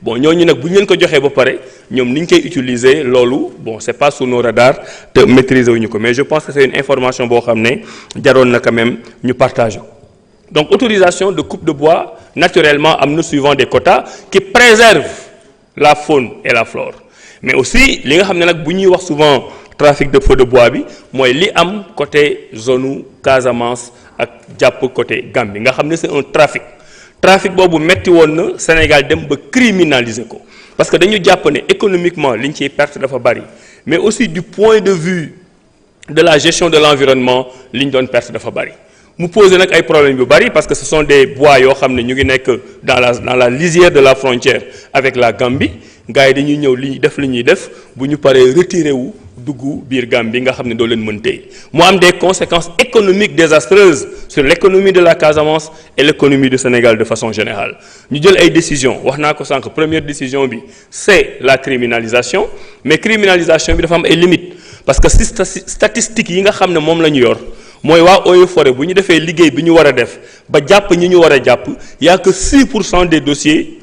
Bon, ñooñu nag bu ñu leen ko joxee ba pare ñoom ni ñu koy utiliser loolu bon c'est pas sous nos radars te maîtriser wuñu ko mais je pense que c'est une information boo xam ne jaroon na quand même ñu partager ko. Donc autorisation de coupe de bois naturellement am na suivant des quotas qui préservent la faune et la flore mais aussi li nga xam ne nag bu ñuy wax souvent trafic de feu de bois bi mooy li am côté zone Casamance ak jàpp côté Gambie nga xam ne c'est un trafic boobu metti woon na Sénégal dem ba criminaliser ko parce que dañu jàpp ne économiquement li ñu ciy perte dafa bari mais aussi du point de vue de la gestion de l'environnement li ñu doon perte dafa bari mu poser nag ay problèmes yu bari parce que ce sont des bois yoo xam ne ñu ngi nekk dans la lisière de la frontière avec la Gambie gars yi dañuy ñëw li ñuy def bu ñu paree retiré wu dugg biir Gambie nga xam ne doo leen mën tey mu am des conséquences économiques désastreuses sur l'économie de la Casamance et l'économie du Sénégal de façon générale ñu jël ay décisions wax naa ko sànq première décision bi c'est la criminalisation mais criminalisation bi dafa am ay limites parce que si statistiques yi nga xam ne moom la ñu yor mooy waa Eaux et Forêts bu ñu defee liggéey bi ñu war a def ba jàpp ñi ñu war a jàpp y a que 6% des dossiers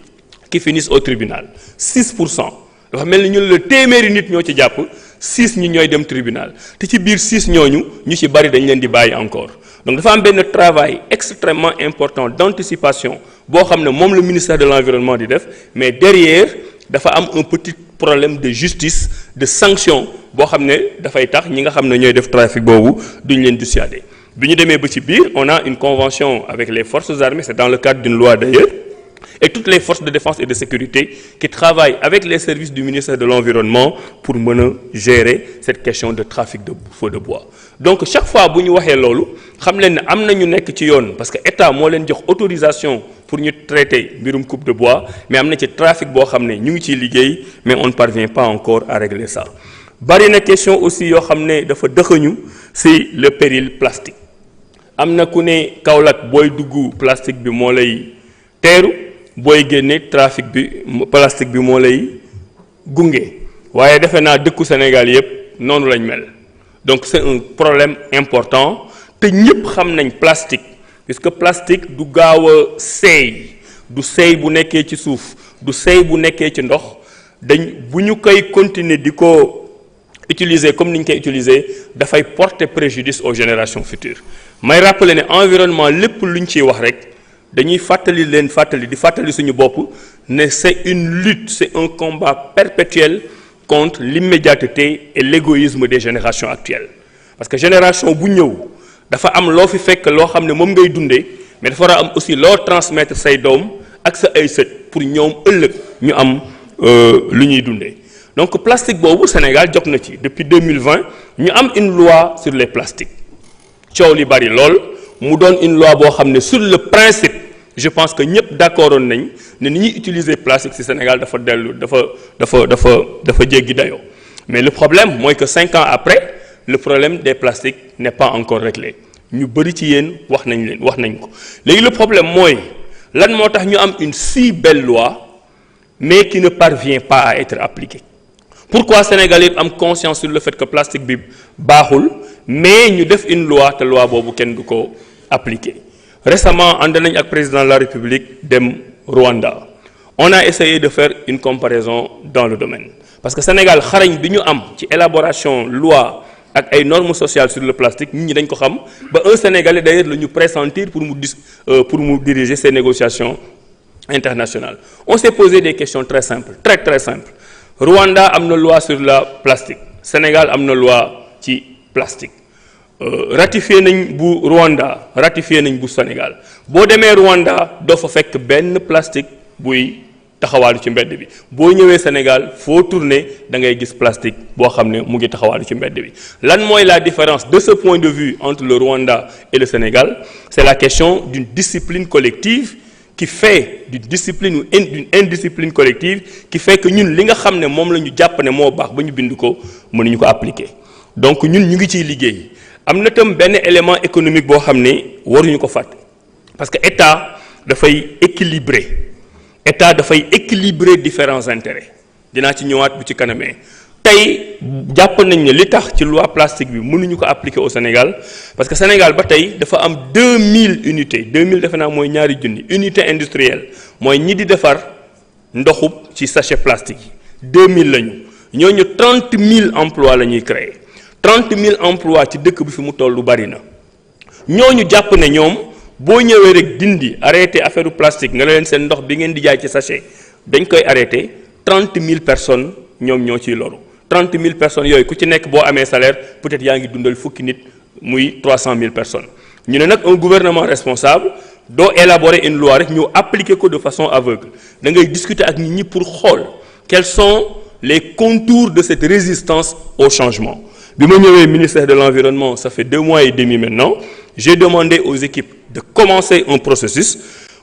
qui finissent au tribunal 6% dafa mel ni ñu la téeméeri nit ñoo ci jàpp 6 ñi ñooy dem tribunal te ci biir 6 ñooñu ñu ci bari dañ leen di bàyyi encore donc dafa am benn travail extrêmement important d'anticipation boo xam ne moom le ministère de l'environnement di def mais derrière dafa am un petit problème de justice de sanction boo xam ne dafay tax ñi nga xam ne ñooy def trafic boobu duñ leen dissuader bi ñu demee ba ci biir on a une convention avec les forces armées c'est dans le cadre d'une loi d'ailleurs et toutes les forces de défense et de sécurité qui travaillent avec les services du ministère de l'environnement pour mën a gérer cette question de trafic de feu de bois donc chaque fois bu ñu waxee loolu xam leen ne am na ñu nekk ci yoon parce que état moo leen jox autorisation pour ñu traiter mbirum coupe de bois mais am na ci trafic boo xam ne ñu ngi ciy liggéey mais on ne parvient pas encore à régler ça bari na question aussi yoo xam ne dafa dëxëñu c'est le péril plastique am na ku ne Kaolack booy dugg plastique bi moo lay teeru booy génne trafic bi plastique bi moo lay gunge waaye defe naa dëkku Sénégal yépp noonu lañ mel donc c'est un problème important te ñépp xam nañ plastique puisque plastique du gaaw a seey du seey bu nekkee ci suuf du seey bu nekkee ci ndox bu ñu koy continuer di ko utiliser comme ni ñu koy utiliser dafay porter préjudice aux générations futures may rappeler ne environnement lépp lu ñu ciy wax rek dañuy di fàttali suñu bopp ne c'est une lutte c'est un combat perpétuel contre l'immédiateté et l'égoïsme des générations actuelles parce que génération bu ñëw dafa am loo fi fekk loo xam ne moom ngay dundee mais dafa war a am aussi loo transmettre say doom ak sa ay sët pour ñoom ëllëg ñu am lu ñuy dundee donc plastique boobu Sénégal jot na ci depuis 2020 ñu am une loi sur les plastiques coow li bari lool mu doon une loi boo xam ne sur le principe je pense que ñëpp d'accordoon nañ ne ni ñuy utiliser plastique ci Sénégal dafa jéggi dayoo mais le problème mooy que 5 ans après le problème des plastiques n'est pas encore réglé ñu bari ci yéen wax nañ ko léegi le problème mooy lan moo tax ñu am une si belle loi mais qui ne parvient pas à être appliquée pourquoi Sénégal yëpp am conscience sur le fait que plastique bi baaxul mais ñu def une loi te loi boobu kenn du ko appliquer récemment ànd nañ ak président de la République dem Rwanda on a essayé de faire une comparaison dans le domaine parce que Sénégal xarañ bi ñu am ci élaboration loi ak ay normes sociales sur le plastique nit ñi dañ ko xam ba un Sénégalais d'ailleurs la ñu pressentir pour mu diriger ces négociations internationales on s'est posé des questions très simples très simples Rwanda am na loi sur la plastique Sénégal am na loi ci plastique ratifié nañ bu Rwanda ratifié nañ bu Sénégal boo demee Rwanda doo fa fekk benn plastique buy taxawaalu ci mbedd bi boo ñëwee Sénégal foo tourner da ngay gis plastique boo xam ne mu ngi taxawaalu ci mbedd bi lan mooy la différence de ce point de vue entre le Rwanda et le Sénégal c'est la question d'une discipline collective qui fait d'une discipline ou d'une indiscipline collective qui fait que ñun li nga xam ne moom la ñu jàpp ne moo baax ba ñu bind ko mënuñu ko appliquer donc ñun ñu ngi ciy liggéey am na tam benn élément économique boo xam ne waruñu ko fàtte parce que état dafay équilibrer différents intérêts dinaa ci ñëwaat bu ci kanamee tey jàpp nañ ne li tax ci loi plastique bi mënuñu ko appliquer au Sénégal parce que Sénégal ba tey dafa am 2000 unités 2000 defe naa mooy ñaari junni unité industrielle mooy ñi di defar ndoxub ci sachet plastique yi 2000 lañu ñooñu 30 000 emplois la ñuy créer 30 000 emplois ci dëkk bi fi mu toll lu bari na ñooñu jàpp ne ñoom boo ñëwee rek dindi arrêté affaire plastique nga leen seen ndox bi ngeen di jaay ci sachet dañ koy arrêté 30 000 personnes ñoom ñoo ciy loru 30 000 personnes yooyu ku ci nekk boo amee salaire peut-être yaa ngi dundal fukki nit muy 300 000 personnes ñu ne nag un gouvernement responsable doo élaborer une loi rek ñu appliquer ko de façon aveugle da ngay discuter ak nit ñi pour xool quels sont les contours de cette résistance au changement. Bi ma ñëwee ministère de l'environnement ça fait 2 mois et demi maintenant j'ai demandé aux équipes de commencer un processus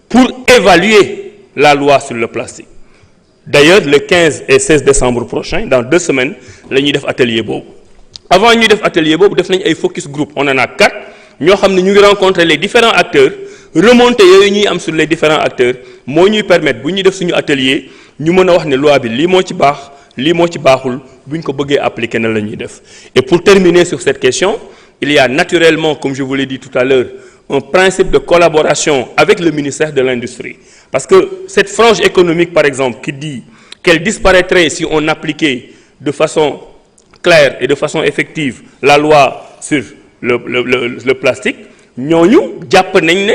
pour évaluer la loi sur le plastique. D'ailleurs le 15 et 16 décembre prochain dans 2 semaines la ñuy def atelier boobu avant ñuy def atelier boobu def nañ ay focus group on en a 4 ñoo xam ne ñu ngi rencontrer les différents acteurs remonter yooyu ñuy am sur les différents acteurs moo ñuy permettre bu ñuy def suñu atelier ñu mën a wax ne loi bi lii moo ci baax lii moo ci baaxul bu ñu ko bëggee appliquer na la ñuy def. Et pour terminer sur cette question il y a naturellement comme je vous l'ai dit tout à l'heure un principe de collaboration avec le ministère de l'Industrie parce que cette frange économique par exemple qui dit qu'elle disparaîtrait si on appliquait de façon claire et de façon effective la loi sur le plastique ñooñu jàpp nañ ne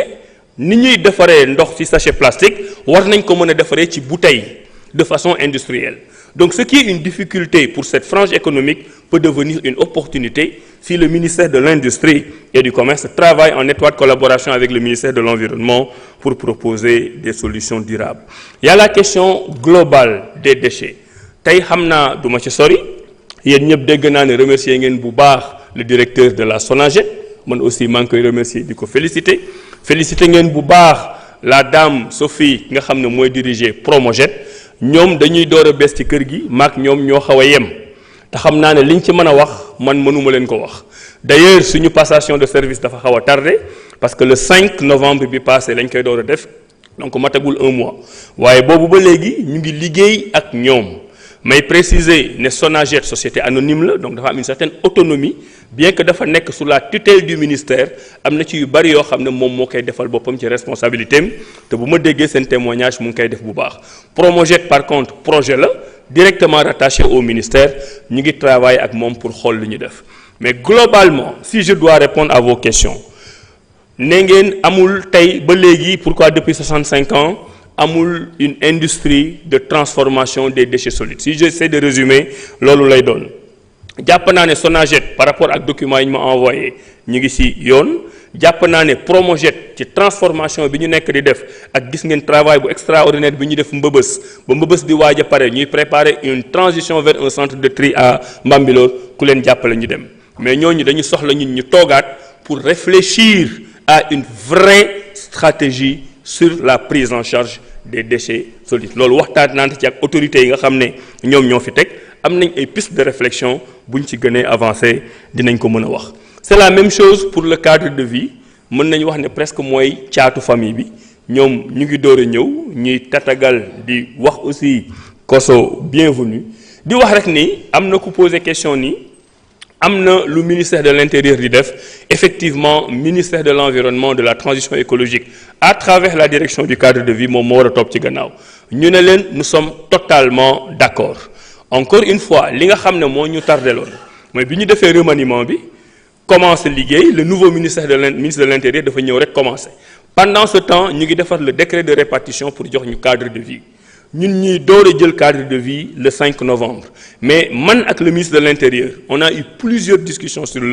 ni ñuy defaree ndox ci sachet plastique war nañ ko mën a defaree ci bouteille de façon industrielle. Donc ce qui est une difficulté pour cette frange économique peut devenir une opportunité si le ministère de l'Industrie et du Commerce travaille en étroite collaboration avec le ministère de l'Environnement pour proposer des solutions durables. Il y a la question globale des déchets. Tey xam naa du ma ci sori yéen ñëpp dégg naa ne remercier ngeen bu baax le directeur de la SONAGED man aussi maa ngi koy remercier di ko féliciter ngeen bu baax la dame Sophie nga xam ne mooy diriger Promoged ñoom dañuy door a bees ci kër gi maak ñoom ñoo xaw a yem te xam naa ne liñ ci mën a wax man mënuma leen ko wax d'ailleurs suñu passation de service dafa xaw a tardé parce que le 5 novembre bi passé lañ koy door a def donc matagul 1 mois waaye boobu ba léegi ñu ngi liggéey ak ñoom may préciser ne SONAGED société anonyme la donc dafa am une certaine autonomie bien que dafa nekk sous la tutelle du ministère am na ci yu bari yoo xam ne moom moo koy defal boppam ci responsabilité am te bu ma déggee seen témoignage mu ngi koy def bu baax. Promoged par contre projet la directement rattaché au ministère ñu ngi travailler ak moom pour xool li ñu def mais globalement si je dois répondre à vos questions ne ngeen amul tey ba léegi pourquoi depuis 65 ans. amul une industrie de transformation des déchets solides si j'essaie de résumer loolu lay doon jàpp naa ne SONAGED par rapport ak documents yi ñu ma envoyé ñu ngi ci yoon jàpp naa ne Promoged ci transformation bi ñu nekk di def ak gis ngeen travail bu extraordinaire bi ñu def Mbëbës ba Mbëbës di waaj a pare ñuy préparer une transition vers un centre de tri à Mbambilor ku leen jàppale ñu dem mais ñooñu dañu soxla ñun ñu toogaat pour réfléchir à une vraie stratégie sur la prise en charge des déchets solides loolu waxtaan naante ci ak autorités yi nga xam ne ñoom ñoo fi teg am nañ ay pistes de réflexion buñ ci gënee avancé dinañ ko mën a wax. C'est la même chose pour le cadre de vie mën nañu wax ne presque mooy caatu famille bi ñoom ñu ngi door a ñëw ñuy tatagal di wax aussi koso bienvenue di wax rek ni am na ku poser question ni am na lu ministère de l'Intérieur di def effectivement ministère de l'Environnement de la transition écologique à travers la direction du cadre de vie moom moo war a topp ci gannaaw ñu ne leen nous sommes totalement d'accord encore une fois li nga xam ne moo ñu tardeloon mooy bi ñu defee remaniement bi commencé liggéey le nouveau ministre de l'Intérieur dafa ñëw rek commencé pendant ce temps ñu ngi defar le décret de répartition pour jox ñu cadre de vie ñun ñuy door a jël cadre de vie le 5 novembre mais man ak le ministre de l'Intérieur on a eu plusieurs discussions sur le